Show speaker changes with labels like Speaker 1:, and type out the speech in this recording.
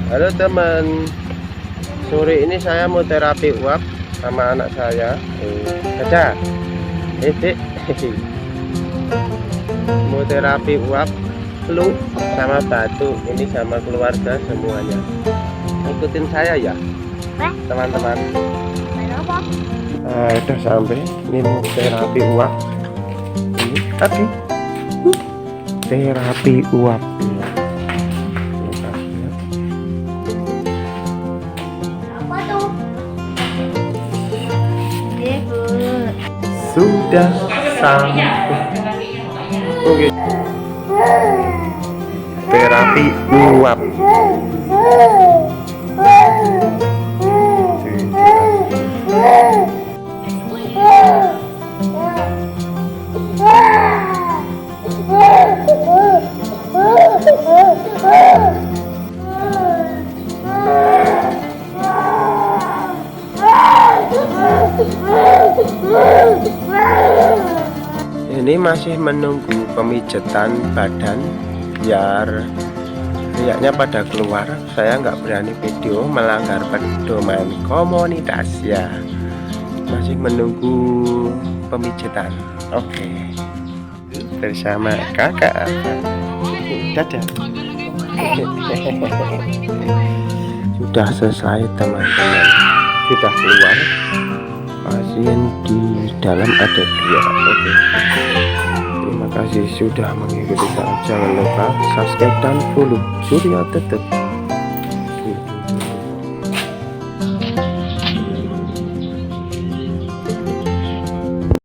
Speaker 1: Halo teman, sore ini saya mau terapi uap sama anak saya. Caca, Dek, mau terapi uap, flu sama batuk. Ini sama keluarga semuanya. Ikutin saya ya, teman-teman. Nah, udah sampai. Ini mau terapi uap. Ini tadi terapi uap. Sudah sampai. Oke. Terapi uap. Ini masih menunggu pemijatan badan biar kayaknya pada keluar. Saya nggak berani video melanggar pedoman komunitas ya. Masih menunggu pemijatan. Oke. Bersama kakak Dadah. Sudah selesai teman-teman. Sudah keluar. Pasien di dalam ada 2. Oke. Terima kasih sudah mengikuti saya. Jangan lupa subscribe dan follow Surya Tetep.